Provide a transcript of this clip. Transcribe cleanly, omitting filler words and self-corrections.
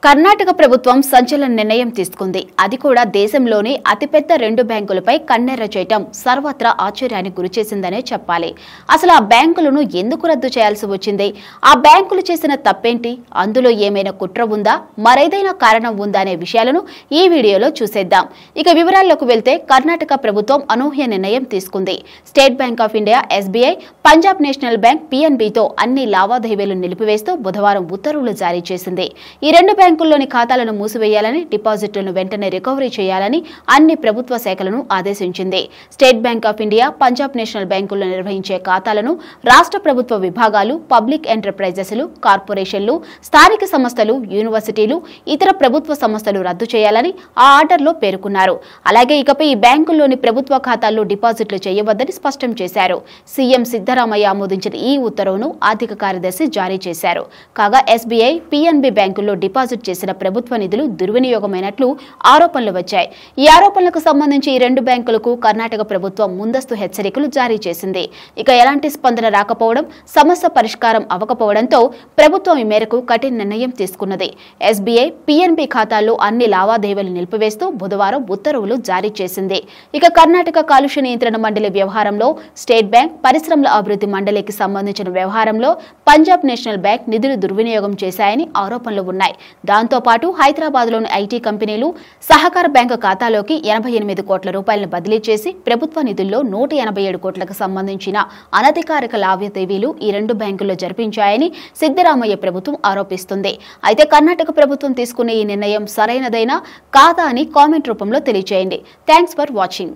కర్ణాటక ప్రభుత్వం సంచలన నిర్ణయం తీసుకుంది. అది కూడా దేశంలోని అతిపెద్ద 2 బ్యాంకులపై కన్నెర్ర చేయటం సర్వత్రా ఆశ్చర్యానికి గురిచేసిందనే చెప్పాలి. అసలు ఆ బ్యాంకులను ఎందుకు రద్దు చేయాల్సి వచ్చింది? ఆ బ్యాంకులు చేసిన తప్పేంటి? అందులో ఏమైనా కుట్ర ఉందా? మరేదైనా కారణం ఉందా అనే విషయాలను ఈ వీడియోలో చూసేద్దాం. ఇక వివరాల్లోకి వెళ్తే కర్ణాటక ప్రభుత్వం అనూహ్య నిర్ణయం తీసుకుంది. State bank of India SBI, Punjab national bank పిఎన్బితో అన్ని లావాదేవీలు నిలిపివేస్తూ బుధవారం ఉత్తర్వులు జారీ చేసింది. ఈ 2 బ్యాంకుల్లోని ఖాతాలను మూసివేయాలని, డిపాజిట్లను వెంటనే రికవరీ చేయాలని అన్ని ప్రభుత్వ శాఖలను ఆదేశించింది. State bank of India, Punjab national బ్యాంకుల్లో నిర్వహించే ఖాతాలను రాష్ట్ర ప్రభుత్వ విభాగాలు, పబ్లిక్ ఎంటర్ప్రైజెస్లు, కార్పొరేషన్లు, స్థానిక సంస్థలు, యూనివర్సిటీలు, ఇతర ప్రభుత్వ సంస్థలు రద్దు చేయాలని ఆ ఆర్డర్లో పేర్కొన్నారు. అలాగే ఇకపై ఈ బ్యాంకుల్లోని ప్రభుత్వ ఖాతాల్లో డిపాజిట్లు చేయవద్దని స్పష్టం చేశారు. సీఎం సిద్దరామయ్య ఆమోదించిన ఈ ఉత్తర్వును ఆర్థిక కార్యదర్శి జారీ చేశారు. కాగా ఎస్బీఐ, పిఎన్బి బ్యాంకుల్లో డిపాజిట్ చేసిన ప్రభుత్వ నిధులు దుర్వినియోగమైనట్లు ఆరోపణలు వచ్చాయి. ఈ ఆరోపణలకు సంబంధించి ఈ 2 బ్యాంకులకు కర్ణాటక ప్రభుత్వం ముందస్తు హెచ్చరికలు జారీ చేసింది. ఇక ఎలాంటి స్పందన రాకపోవడం, సమస్య పరిష్కారం అవ్వకపోవడంతో ప్రభుత్వం ఈ మేరకు కఠిన నిర్ణయం తీసుకున్నది. ఎస్బీఐ, పిఎన్బి ఖాతాల్లో అన్ని లావాదేవీలు నిలిపివేస్తూ బుధవారం ఉత్తర్వులు జారీ చేసింది. ఇక కర్ణాటక కాలుష్య నియంత్రణ మండలి వ్యవహారంలో, స్టేట్ బ్యాంక్, పరిశ్రమల అభివృద్ధి మండలికి సంబంధించిన వ్యవహారంలో పంజాబ్ నేషనల్ బ్యాంక్ నిధులు దుర్వినియోగం చేశాయని ఆరోపణలు ఉన్నాయి. దాంతో పాటు హైదరాబాద్లోని ఐటీ కంపెనీలు సహకార బ్యాంకు ఖాతాలోకి 88 కోట్ల రూపాయలను బదిలీ చేసి ప్రభుత్వ నిధుల్లో 187 కోట్లకు సంబంధించిన అనధికారిక లావాదేవీలు ఈ 2 బ్యాంకుల్లో జరిపించాయని సిద్దరామయ్య ప్రభుత్వం ఆరోపిస్తుంది. అయితే కర్ణాటక ప్రభుత్వం తీసుకునే ఈ నిర్ణయం సరైనదైనా కాదా అని కామెంట్ రూపంలో తెలియజేయండి. Thanks for watching.